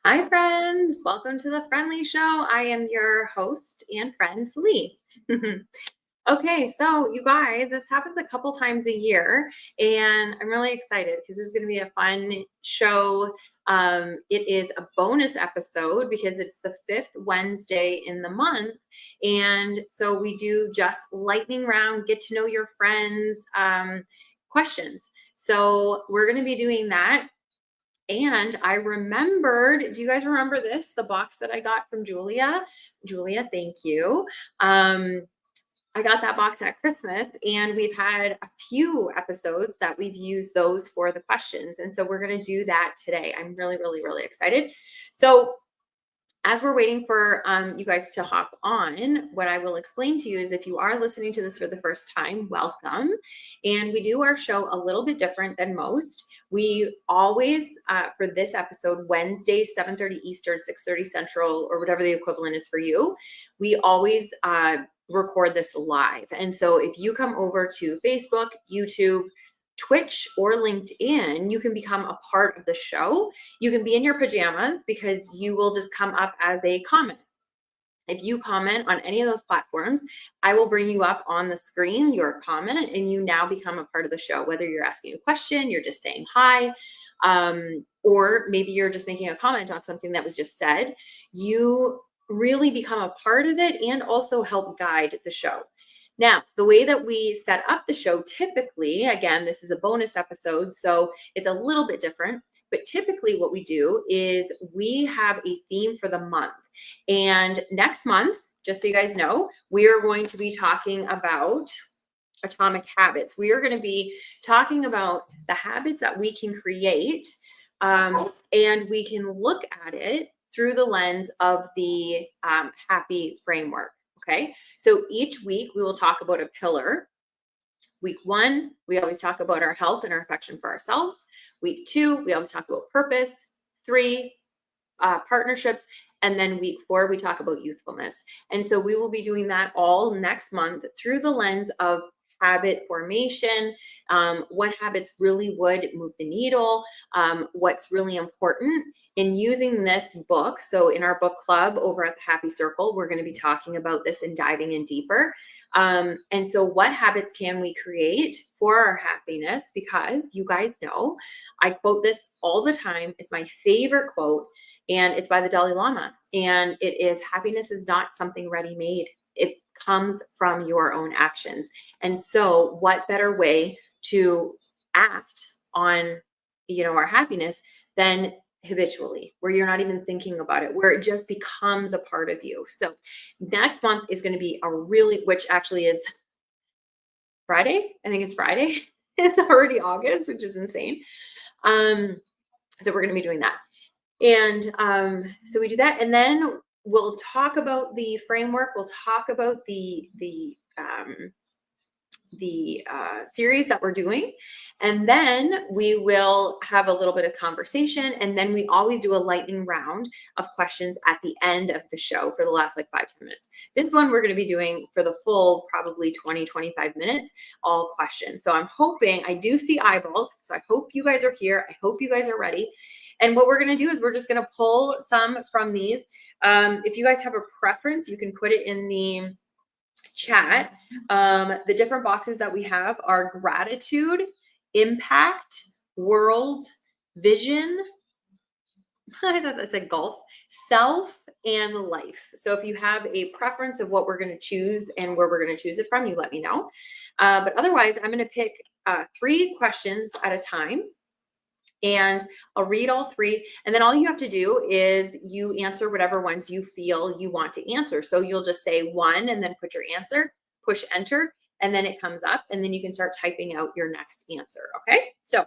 Hi, friends. Welcome to the Friendly Show. I am your host and friend, Leigh. Okay, so you guys, this happens a couple times a year, and I'm really excited because this is going to be a fun show. It is a bonus episode because it's the fifth Wednesday in the month. And so we do just lightning round, get to know your friends questions. So we're going to be doing that. And I remembered, do you guys remember this? The box that I got from Julia. Julia, thank you. I got that box at Christmas, and we've had a few episodes that we've used those for the questions. And so we're going to do that today. I'm really, really, really excited. So as we're waiting for you guys to hop on, what I will explain to you is if you are listening to this for the first time, welcome. And we do our show a little bit different than most. We always, for this episode, Wednesday, 7:30 Eastern, 6:30 Central, or whatever the equivalent is for you, we always record this live. And so if you come over to Facebook, YouTube, Twitch, or LinkedIn, you can become a part of the show. You can be in your pajamas because you will just come up as a comment. If you comment on any of those platforms, I will bring you up on the screen, your comment, and you now become a part of the show. Whether you're asking a question, you're just saying hi, or maybe you're just making a comment on something that was just said, you really become a part of it and also help guide the show. Now, the way that we set up the show typically, again, this is a bonus episode, so it's a little bit different, but typically what we do is we have a theme for the month. And next month, just so you guys know, we are going to be talking about atomic habits. We are going to be talking about the habits that we can create, and we can look at it through the lens of the happy framework. Okay, so each week we will talk about a pillar. Week 1, we always talk about our health and our affection for ourselves. Week 2, we always talk about purpose. 3, partnerships. And then week 4, we talk about youthfulness. And so we will be doing that all next month through the lens of habit formation, what habits really would move the needle, what's really important in using this book. So in our book club over at the Happy Circle, we're going to be talking about this and diving in deeper. And so what habits can we create for our happiness? Because you guys know, I quote this all the time. It's my favorite quote, and it's by the Dalai Lama. And it is, happiness is not something ready-made. It comes from your own actions. And so what better way to act on, our happiness than habitually, where you're not even thinking about it, where it just becomes a part of you. So next month is going to be which actually is Friday. I think it's Friday. It's already August, which is insane. So we're going to be doing that. And so we do that, and then we'll talk about the framework. We'll talk about the series that we're doing, and then we will have a little bit of conversation, and then we always do a lightning round of questions at the end of the show for the last 5-10 minutes. This one we're going to be doing for the full probably 20-25 minutes, all questions. So I'm hoping, I do see eyeballs, so I hope you guys are here. I hope you guys are ready. And what we're going to do is we're just going to pull some from these. If you guys have a preference, you can put it in the chat. The different boxes that we have are gratitude, impact, world, vision. I thought that said golf, self, and life. So if you have a preference of what we're going to choose and where we're going to choose it from, you let me know. But otherwise, I'm going to pick 3 questions at a time. And I'll read all 3. And then all you have to do is you answer whatever ones you feel you want to answer. So you'll just say 1 and then put your answer, push enter, and then it comes up. And then you can start typing out your next answer. Okay. So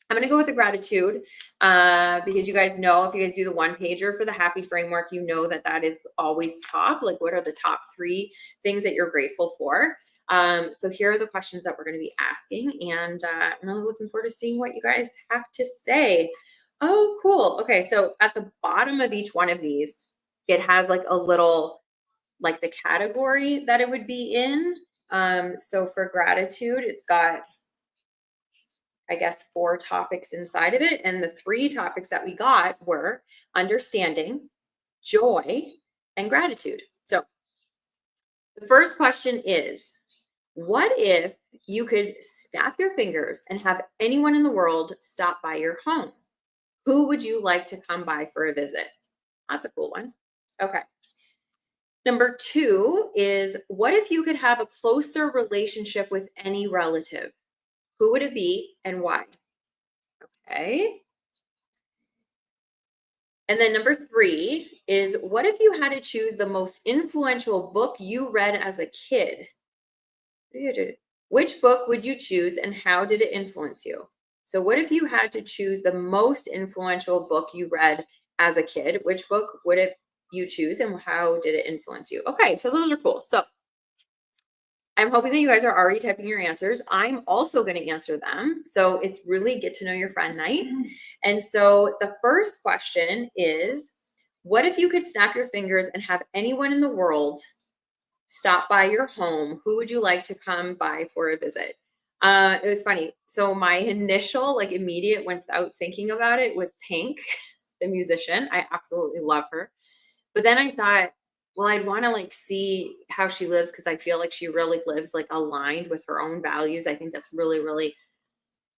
I'm going to go with the gratitude because you guys know, if you guys do the 1-pager for the happy framework, you know that is always top. What are the top 3 things that you're grateful for? So here are the questions that we're going to be asking, and I'm really looking forward to seeing what you guys have to say. Oh, cool. Okay. So at the bottom of each one of these, it has a little, the category that it would be in. So for gratitude, it's got I guess, 4 topics inside of it. And the 3 topics that we got were understanding, joy, and gratitude. So the first question is, what if you could snap your fingers and have anyone in the world stop by your home? Who would you like to come by for a visit? That's a cool one. Okay. Number 2 is, what if you could have a closer relationship with any relative? Who would it be and why? Okay. And then number 3 is, what if you had to choose the most influential book you read as a kid? Which book would you choose and how did it influence you? So, what if you had to choose the most influential book you read as a kid? Which book would it you choose and how did it influence you? Okay, so those are cool. So, I'm hoping that you guys are already typing your answers. I'm also going to answer them. So, it's really get to know your friend night. And so, the first question is, what if you could snap your fingers and have anyone in the world stop by your home? Who would you like to come by for a visit? It was funny. So my initial, like immediate, without thinking about it, was Pink, the musician. I absolutely love her. But then I thought, well, I'd want to like see how she lives because I feel like she really lives like aligned with her own values. I think that's really, really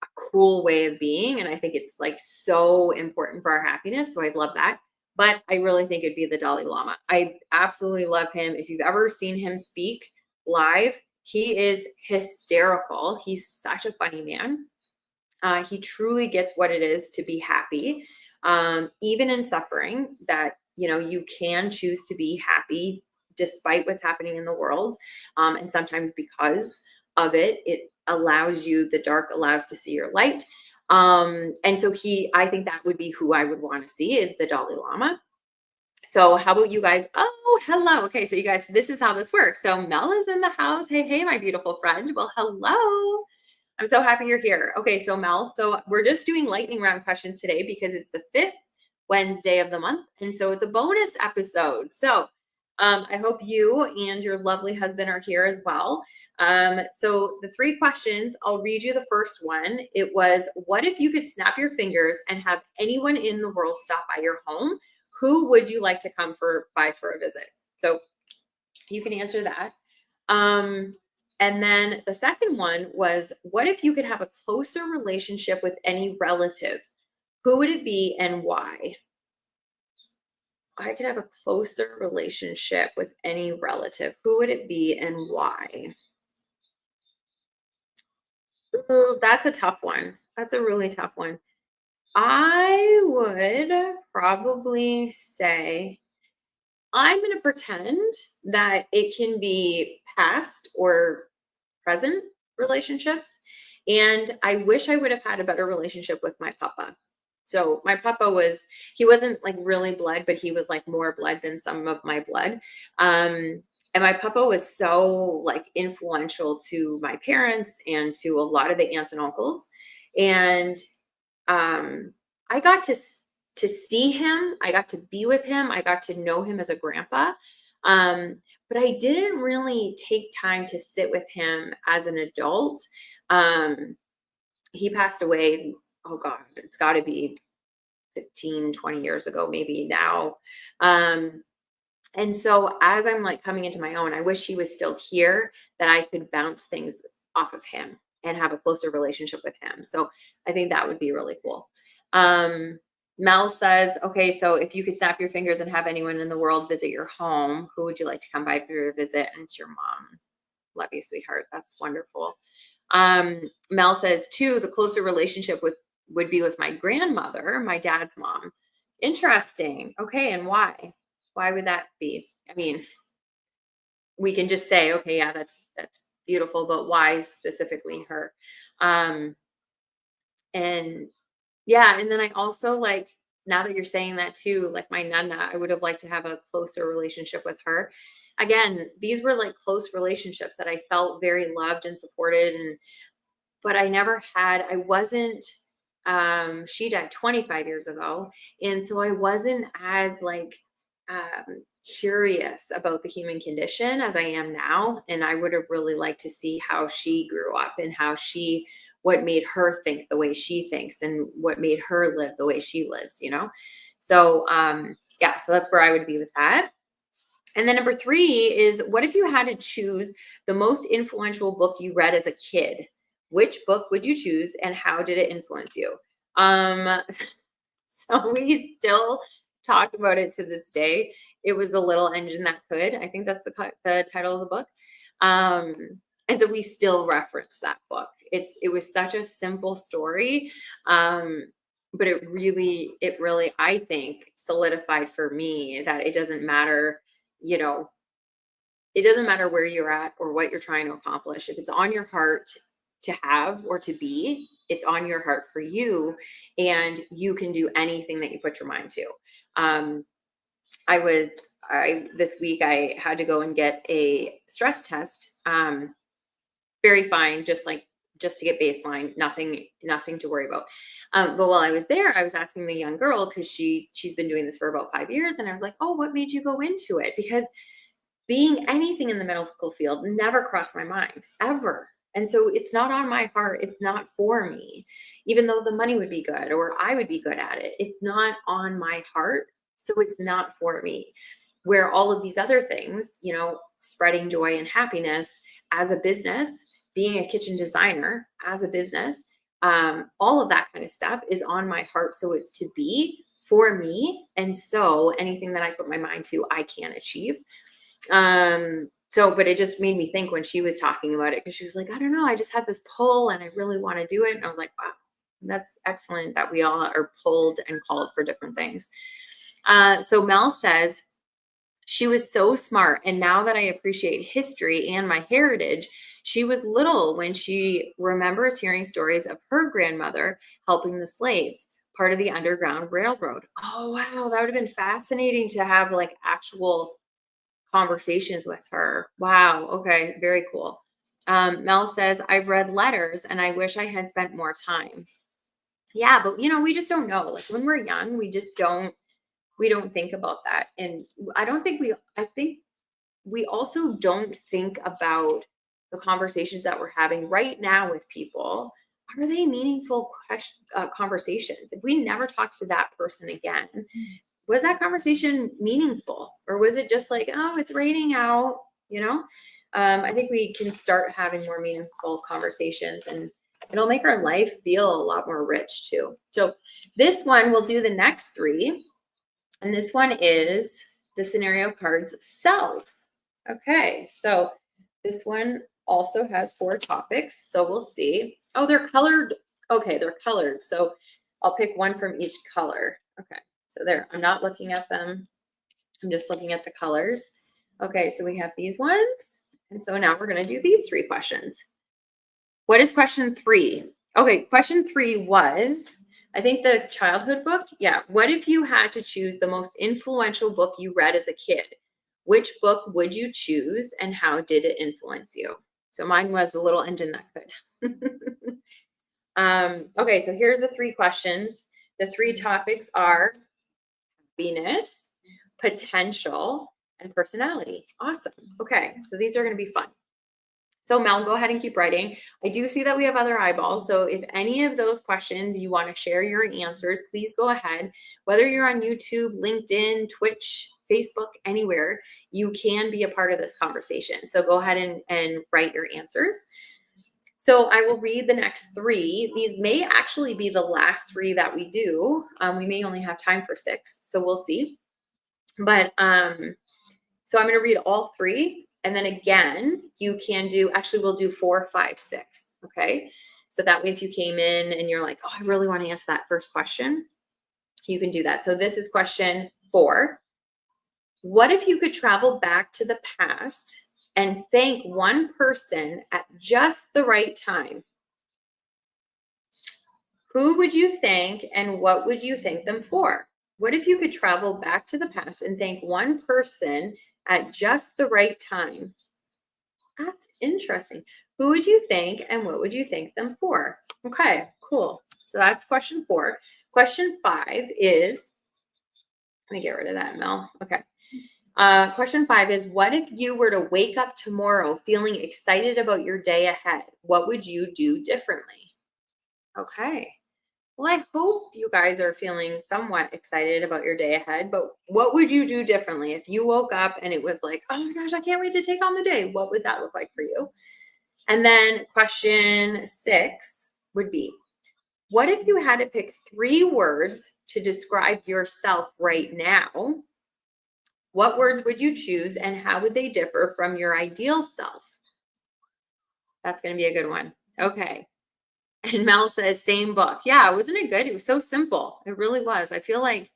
a cool way of being. And I think it's like so important for our happiness. So I'd love that. But I really think it'd be the Dalai Lama. I absolutely love him. If you've ever seen him speak live, he is hysterical. He's such a funny man. He truly gets what it is to be happy, even in suffering, that, you know, you can choose to be happy despite what's happening in the world. And sometimes because of it, it allows you, the dark allows to see your light. And so I think that would be who I would want to see, is the Dalai Lama. So how about you guys? Oh, hello. Okay, so you guys, this is how this works. So Mel is in the house. Hey, hey, my beautiful friend. Well, hello. I'm so happy you're here. Okay, so Mel, so we're just doing lightning round questions today because it's the 5th Wednesday of the month. And so it's a bonus episode. So I hope you and your lovely husband are here as well. So the 3 questions, I'll read you the first one. It was, what if you could snap your fingers and have anyone in the world stop by your home? Who would you like to come by for a visit? So you can answer that. And then the second one was, what if you could have a closer relationship with any relative? Who would it be and why? I could have a closer relationship with any relative. Who would it be and why? Ooh, that's a tough one. That's a really tough one. I would probably say I'm going to pretend that it can be past or present relationships. And I wish I would have had a better relationship with my papa. So my papa he wasn't like really blood, but he was like more blood than some of my blood. And my papa was so like influential to my parents and to a lot of the aunts and uncles. And I got to see him. I got to be with him. I got to know him as a grandpa. But I didn't really take time to sit with him as an adult. He passed away, oh God, it's got to be 15, 20 years ago, maybe now. And so as I'm like coming into my own, I wish he was still here, that I could bounce things off of him and have a closer relationship with him. So I think that would be really cool. Mel says, okay, so if you could snap your fingers and have anyone in the world visit your home, who would you like to come by for your visit? And it's your mom. Love you, sweetheart. That's wonderful. Mel says, too, the closer relationship would be with my grandmother, my dad's mom. Interesting. Okay, and why? Why would that be? I mean, we can just say, okay, yeah, that's beautiful, but why specifically her? And yeah, and then I also like, now that you're saying that too, like my nana, I would have liked to have a closer relationship with her. Again, these were like close relationships that I felt very loved and supported, and but I never had, I wasn't, she died 25 years ago. And so I wasn't as like curious about the human condition as I am now. And I would have really liked to see how she grew up and how she what made her think the way she thinks and what made her live the way she lives, you know? So, yeah, so that's where I would be with that. And then number three is, what if you had to choose the most influential book you read as a kid? Which book would you choose and how did it influence you? Um, so we still talk about it to this day. It was A Little Engine That Could. I think that's the title of the book. Um, and so we still reference that book. It was such a simple story. But it really, I think, solidified for me that it doesn't matter, you know, it doesn't matter where you're at or what you're trying to accomplish. If it's on your heart to have or to be, it's on your heart for you, and you can do anything that you put your mind to. Um, I this week I had to go and get a stress test. Very fine, just to get baseline, nothing to worry about. But while I was there, I was asking the young girl, because she's been doing this for about 5 years, and I was like, "Oh, what made you go into it?" Because being anything in the medical field never crossed my mind ever. And so it's not on my heart. It's not for me, even though the money would be good or I would be good at it. It's not on my heart. So it's not for me. Where all of these other things, spreading joy and happiness as a business, being a kitchen designer as a business, all of that kind of stuff is on my heart. So it's to be for me. And so anything that I put my mind to, I can achieve. But it just made me think when she was talking about it, because she was like, I don't know, I just had this pull and I really want to do it. And I was like, wow, that's excellent that we all are pulled and called for different things. So Mel says, she was so smart. And now that I appreciate history and my heritage, she was little when she remembers hearing stories of her grandmother helping the slaves, part of the Underground Railroad. Oh, wow. That would have been fascinating to have like actual conversations with her. Wow. Okay. Very cool. Mel says, I've read letters and I wish I had spent more time. Yeah, but we just don't know. Like when we're young, we don't think about that. And I think we also don't think about the conversations that we're having right now with people. Are they meaningful conversations? If we never talk to that person again, was that conversation meaningful, or was it just like, oh, it's raining out, I think we can start having more meaningful conversations, and it'll make our life feel a lot more rich too. So this one, we'll do the next three. And this one is the scenario cards self. Okay. So this one also has 4 topics. So we'll see. Oh, they're colored. Okay. They're colored. So I'll pick one from each color. Okay. So there, I'm not looking at them. I'm just looking at the colors. Okay, so we have these ones. And so now we're going to do these 3 questions. What is question 3? Okay, question 3 was, I think, the childhood book. Yeah. What if you had to choose the most influential book you read as a kid? Which book would you choose and how did it influence you? So mine was A Little Engine That Could. Okay, so here's the 3 questions. The 3 topics are happiness, potential, and personality. Awesome. Okay, so these are going to be fun. So Mel, go ahead and keep writing. I do see that we have other eyeballs. So if any of those questions you want to share your answers, please go ahead. Whether you're on YouTube, LinkedIn, Twitch, Facebook, anywhere, you can be a part of this conversation. So go ahead and write your answers. So I will read the next 3. These may actually be the last 3 that we do. We may only have time for 6, so we'll see. But so I'm going to read all 3. And then again, you can do, actually we'll do 4, 5, 6. Okay. So that way, if you came in and you're like, oh, I really want to answer that first question, you can do that. So this is question 4. What if you could travel back to the past and thank one person at just the right time? Who would you thank and what would you thank them for? What if you could travel back to the past and thank one person at just the right time? That's interesting. Who would you thank and what would you thank them for? Okay, cool. So that's question 4. Question 5 is, let me get rid of that, Mel. Okay. Question 5 is, what if you were to wake up tomorrow feeling excited about your day ahead? What would you do differently? Okay. Well, I hope you guys are feeling somewhat excited about your day ahead, but what would you do differently if you woke up and it was like, oh my gosh, I can't wait to take on the day? What would that look like for you? And then question 6 would be, what if you had to pick 3 words to describe yourself right now? What words would you choose and how would they differ from your ideal self? That's going to be a good one. Okay. And Mel says, same book. Yeah, wasn't it good? It was so simple. It really was. I feel like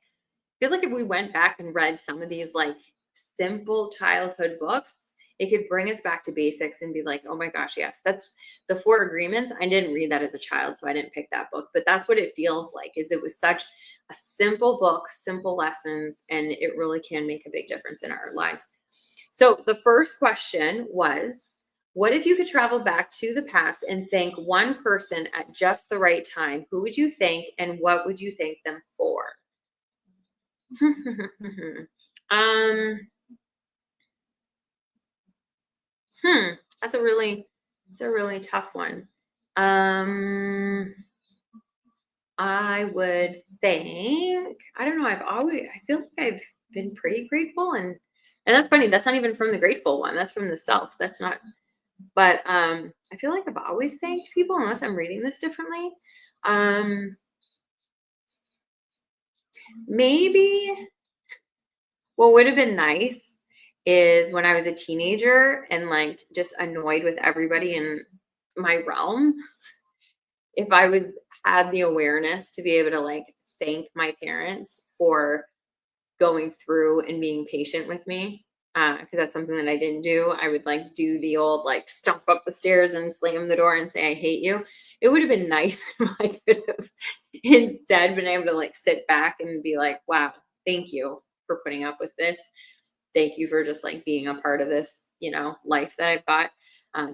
if we went back and read some of these like simple childhood books, it could bring us back to basics and be like, oh my gosh, yes, that's the Four Agreements. I didn't read that as a child, so I didn't pick that book, but that's what it feels like. Is it was such a simple book, simple lessons, and it really can make a big difference in our lives. So the first question was, what if you could travel back to the past and thank one person at just the right time? Who would you thank and what would you thank them for? um, hmm, that's a really tough one. Um, I would think, I don't know, I feel like I've been pretty grateful and that's funny. That's not even from the grateful one. That's from the self. That's not, but I feel like I've always thanked people unless I'm reading this differently. Um, maybe what would have been nice is when I was a teenager and like just annoyed with everybody in my realm, if I was had the awareness to be able to like thank my parents for going through and being patient with me, because that's something that I didn't do. I would like do the old like stomp up the stairs and slam the door and say I hate you. It would have been nice if I could have instead been able to like sit back and be like, wow, thank you for putting up with this. Thank you for just like being a part of this, life that I've got.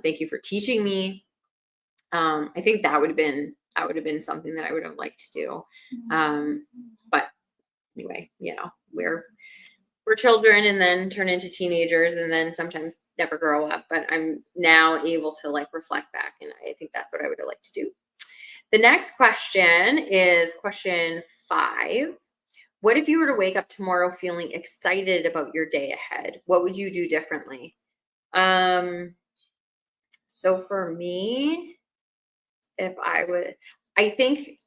Thank you for teaching me. I think that would have been something that I would have liked to do. But anyway, we're children and then turn into teenagers and then sometimes never grow up. But I'm now able to like reflect back, and I think that's what I would have liked to do. The next question is question 5. What if you were to wake up tomorrow feeling excited about your day ahead? What would you do differently? Um, so for me, if I would, I think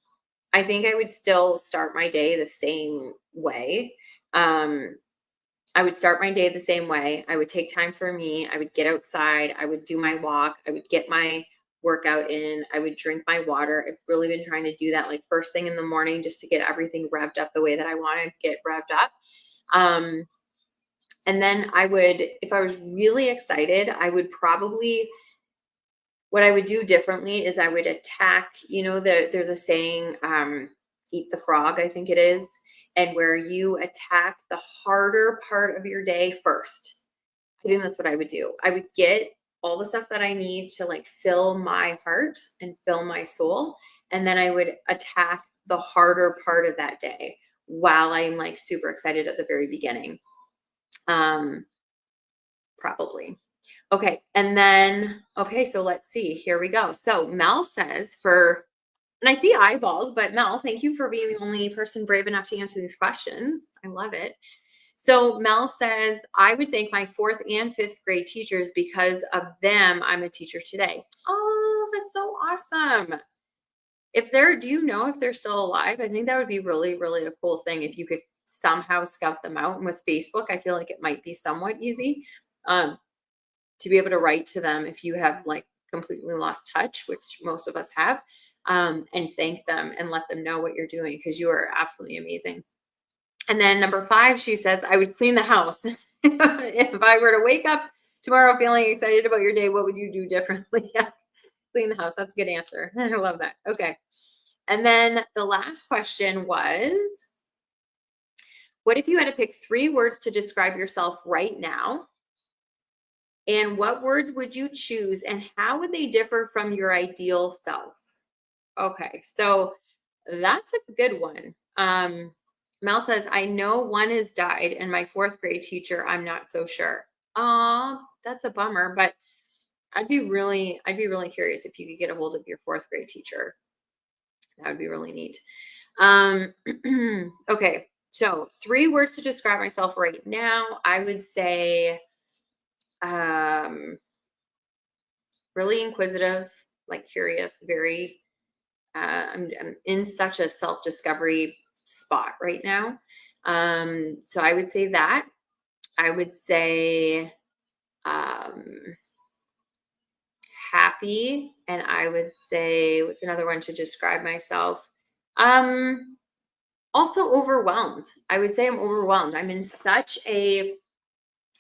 I think I would still start my day the same way. Um, I would start my day the same way. I would take time for me. I would get outside. I would do my walk. I would get my workout in. I would drink my water. I've really been trying to do that like first thing in the morning just to get everything revved up the way that I want to get revved up. Um, and then if I was really excited, what I would do differently is I would attack, there's a saying, eat the frog, I think it is, and where you attack the harder part of your day first. I think that's what I would do. I would get all the stuff that I need to like fill my heart and fill my soul. And then I would attack the harder part of that day while I'm like super excited at the very beginning. Um, Probably. Okay, and then so let's see. Here we go. So Mel says and I see eyeballs, but Mel, thank you for being the only person brave enough to answer these questions. I love it. So Mel says, I would thank my 4th and 5th grade teachers because of them. I'm a teacher today. Oh, that's so awesome. Do you know if they're still alive? I think that would be really, really a cool thing if you could somehow scout them out. And with Facebook, I feel like it might be somewhat easy. To be able to write to them if you have like completely lost touch, which most of us have, and thank them and let them know what you're doing because you are absolutely amazing. And then number 5, she says, I would clean the house. If I were to wake up tomorrow feeling excited about your day, what would you do differently? Clean the house. That's a good answer. I love that. Okay. And then the last question was, what if you had to pick 3 words to describe yourself right now? And what words would you choose and how would they differ from your ideal self? Okay, so that's a good one. Mel says, I know one has died and my 4th grade teacher, I'm not so sure. That's a bummer, but I'd be really curious if you could get a hold of your 4th grade teacher. That would be really neat. Okay. So 3 words to describe myself right now. I would say, um, really inquisitive, like curious, very, I'm in such a self-discovery spot right now. So I would say that. I would say, um, happy, and I would say, what's another one to describe myself? Um, Also overwhelmed. I would say I'm overwhelmed. I'm in such a, I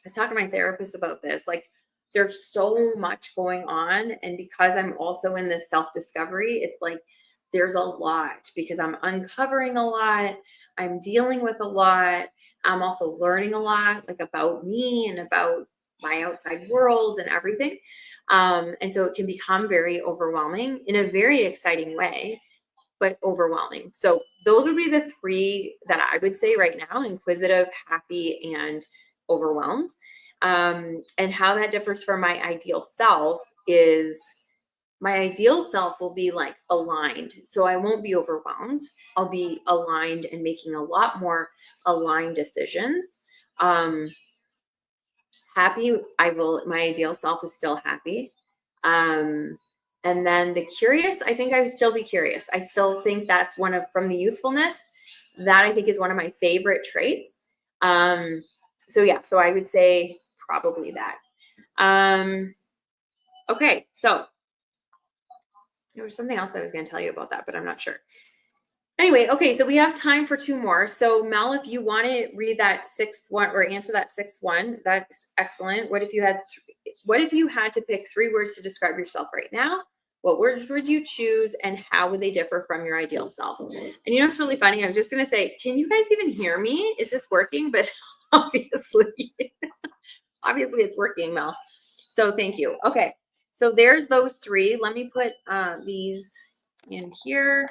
was talking to my therapist about this. Like, there's so much going on. And because I'm also in this self discovery, it's like there's a lot because I'm uncovering a lot. I'm dealing with a lot. I'm also learning a lot, like about me and about my outside world and everything. And so it can become very overwhelming in a very exciting way, but overwhelming. So those would be the 3 that I would say right now: inquisitive, happy, and overwhelmed. And how that differs from my ideal self is, my ideal self will be like aligned. So I won't be overwhelmed. I'll be aligned and making a lot more aligned decisions. Um, Happy, my ideal self is still happy. Um, and then the curious, I think I would still be curious. I still think that's one of, from the youthfulness, that I think is one of my favorite traits. Um, so yeah, so I would say probably that. Okay, so there was something else I was going to tell you about that, but I'm not sure. Anyway, okay, so we have time for 2 more. So Mel, if you want to read that 6-1 or answer that 6-1, that's excellent. What if you had to pick 3 words to describe yourself right now? What words would you choose, and how would they differ from your ideal self? And you know, it's really funny. I was just going to say, can you guys even hear me? Is this working? But obviously, obviously it's working, Mel. So thank you. Okay. So there's those 3. Let me put these in here.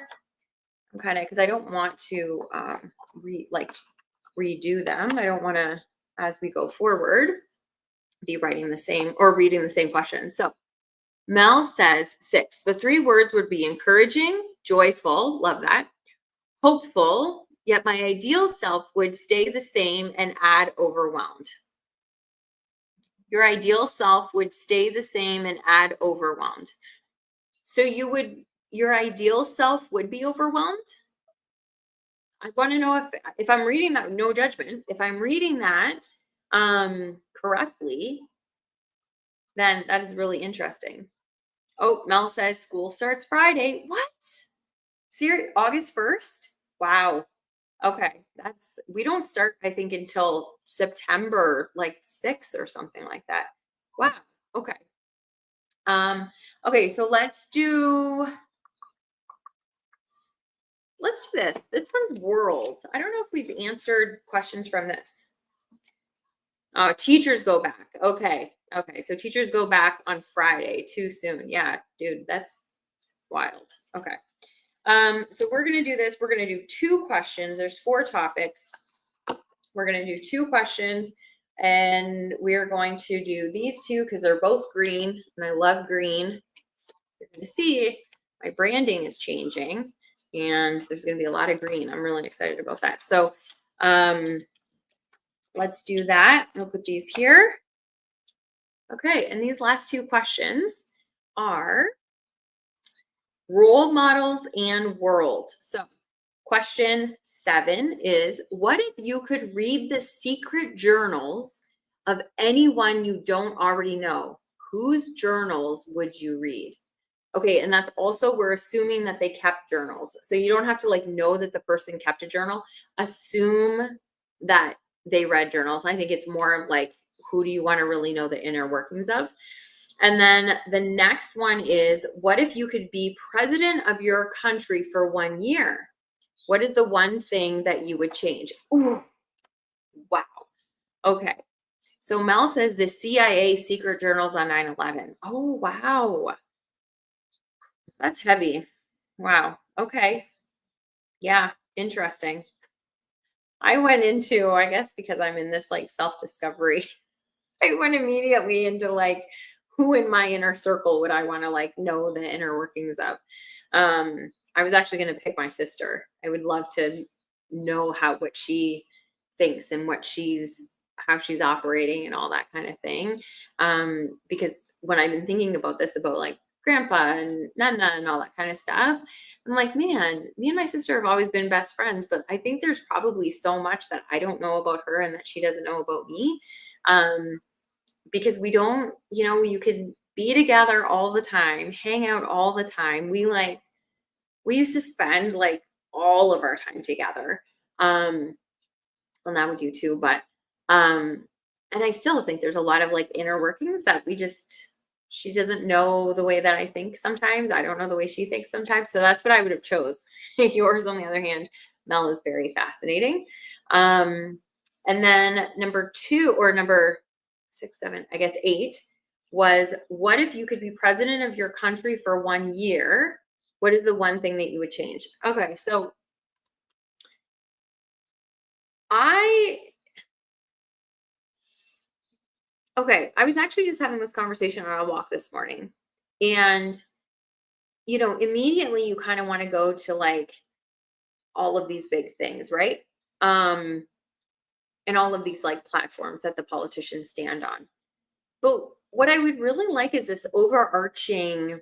I'm kind of, because I don't want to redo them. I don't want to, as we go forward, be writing the same or reading the same questions. So Mel says 6. The 3 words would be encouraging, joyful, love that, hopeful, yet my ideal self would stay the same and add overwhelmed. Your ideal self would stay the same and add overwhelmed. So your ideal self would be overwhelmed? I want to know if I'm reading that, no judgment. If I'm reading that correctly, then that is really interesting. Oh, Mel says school starts Friday. What? Serious? August 1st? Wow. Okay. We don't start, I think, until September, like 6th or something like that. Wow. Okay. Okay, so let's do this. This one's world. I don't know if we've answered questions from this. Oh, teachers go back. Okay. Okay. So teachers go back on Friday. Too soon. Yeah, dude, that's wild. Okay. So we're gonna do this. We're gonna do 2 questions. There's 4 topics. We're gonna do 2 questions, and we're going to do these 2 because they're both green, and I love green. You're gonna see my branding is changing, and there's gonna be a lot of green. I'm really excited about that. So let's do that. I'll put these here. Okay, and these last 2 questions are role models and world. So question 7 is, what if you could read the secret journals of anyone you don't already know? Whose journals would you read? Okay, and that's also, we're assuming that they kept journals. So you don't have to like know that the person kept a journal. Assume that they read journals. I think it's more of like, who do you want to really know the inner workings of? And then the next one is, what if you could be president of your country for 1 year? What is the one thing that you would change? Ooh, wow. Okay. So Mel says the CIA secret journals on 9/11. Oh, wow. That's heavy. Wow. Okay. Yeah. Interesting. I went into, I guess because I'm in this like self-discovery, I went immediately into like, who in my inner circle would I want to like know the inner workings of? I was actually going to pick my sister. I would love to know what she thinks and how she's operating and all that kind of thing. Because when I've been thinking about this, about like grandpa and nana and all that kind of stuff, I'm like, man, me and my sister have always been best friends, but I think there's probably so much that I don't know about her and that she doesn't know about me. Because we don't, you could be together all the time, hang out all the time. We used to spend like all of our time together. Well, now we do too, but and I still think there's a lot of like inner workings that she doesn't know the way that I think sometimes. I don't know the way she thinks sometimes. So that's what I would have chose. Yours, on the other hand, Mel, is very fascinating. And then number 2 or number 6, 7, I guess 8 was, what if you could be president of your country for 1 year? What is the one thing that you would change? Okay, so I was actually just having this conversation on a walk this morning. And, immediately you kind of want to go to like all of these big things, right? And all of these like platforms that the politicians stand on. But what I would really like is this overarching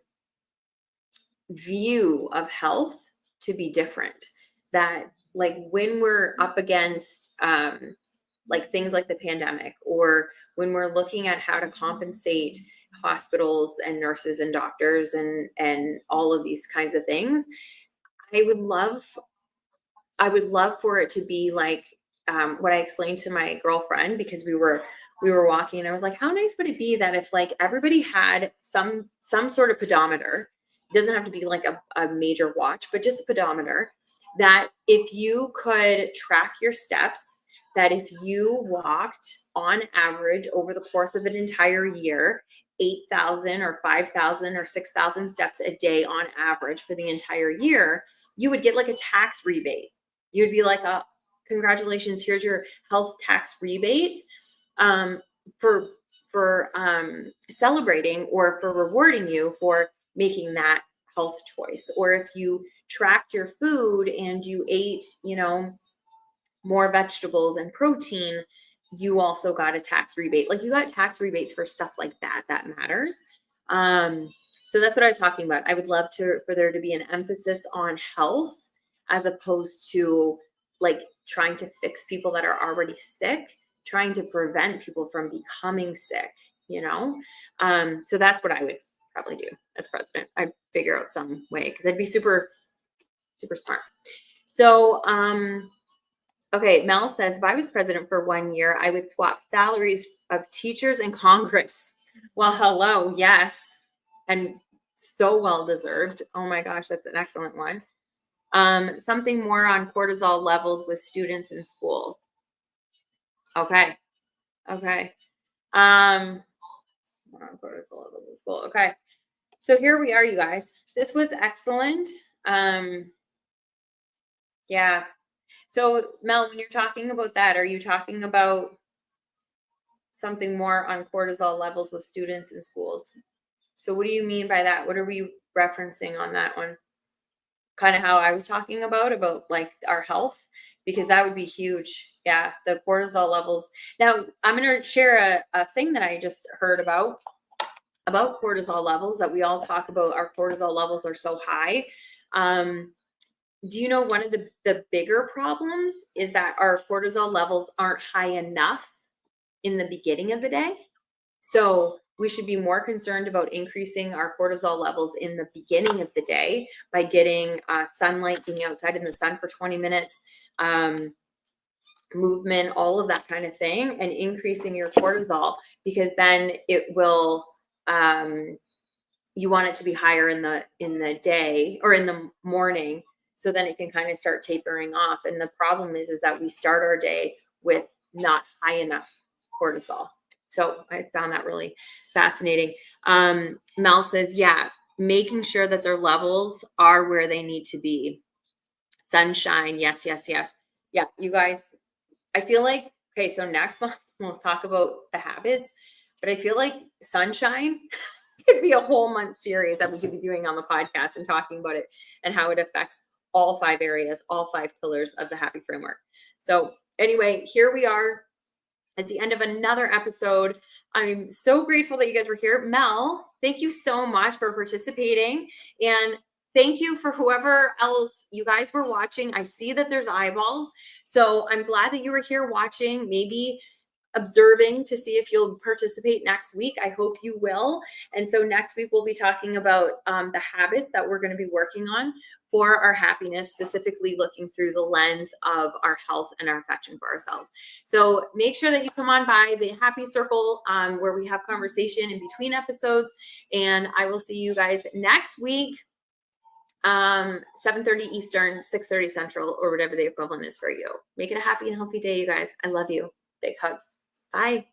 view of health to be different. That like when we're up against like things like the pandemic, or when we're looking at how to compensate hospitals and nurses and doctors and all of these kinds of things, I would love for it to be like what I explained to my girlfriend, because we were walking and I was like, how nice would it be that if like everybody had some sort of pedometer. It doesn't have to be like a major watch, but just a pedometer, that if you could track your steps, that if you walked on average over the course of an entire year 8,000 or 5,000 or 6,000 steps a day on average for the entire year, you would get like a tax rebate. You'd be like, congratulations, here's your health tax rebate for celebrating or for rewarding you for making that health choice. Or if you tracked your food and you ate, more vegetables and protein, you also got a tax rebate. Like you got tax rebates for stuff like that matters. So that's what I was talking about. I would love for there to be an emphasis on health as opposed to like trying to fix people that are already sick, trying to prevent people from becoming sick, So that's what I would probably do as president. I'd figure out some way, because I'd be super, super smart. So, okay, Mel says, if I was president for 1 year, I would swap salaries of teachers in Congress. Well, hello, yes. And so well deserved. Oh my gosh, that's an excellent one. Something more on cortisol levels with students in school. Okay. More on cortisol levels in school. Okay. So here we are, you guys. This was excellent. Yeah. So Mel, when you're talking about that, are you talking about something more on cortisol levels with students in schools? So what do you mean by that? What are we referencing on that one? Kind of how I was talking about like our health, because that would be huge. Yeah, the cortisol levels. Now I'm going to share a thing that I just heard about cortisol levels, that we all talk about. Our cortisol levels are so high. Do you know one of the bigger problems is that our cortisol levels aren't high enough in the beginning of the day? So we should be more concerned about increasing our cortisol levels in the beginning of the day by getting sunlight, being outside in the sun for 20 minutes, movement, all of that kind of thing, and increasing your cortisol, because then it will, you want it to be higher in the day or in the morning, so then it can kind of start tapering off. And the problem is that we start our day with not high enough cortisol. So I found that really fascinating. Mel says, yeah, making sure that their levels are where they need to be. Sunshine. Yes. Yeah, you guys, I feel like, okay, so next month we'll talk about the habits, but I feel like sunshine could be a whole month series that we could be doing on the podcast and talking about it and how it affects all 5 areas, all 5 pillars of the happy framework. So anyway, here we are at the end of another episode. I'm so grateful that you guys were here. Mel, thank you so much for participating. And thank you for whoever else you guys were watching. I see that there's eyeballs. So I'm glad that you were here watching, maybe observing to see if you'll participate next week. I hope you will. And so next week, we'll be talking about the habits that we're going to be working on for our happiness, specifically looking through the lens of our health and our affection for ourselves. So make sure that you come on by the Happy Circle where we have conversation in between episodes. And I will see you guys next week, 7:30 Eastern, 6:30 Central, or whatever the equivalent is for you. Make it a happy and healthy day, you guys. I love you. Big hugs. Bye.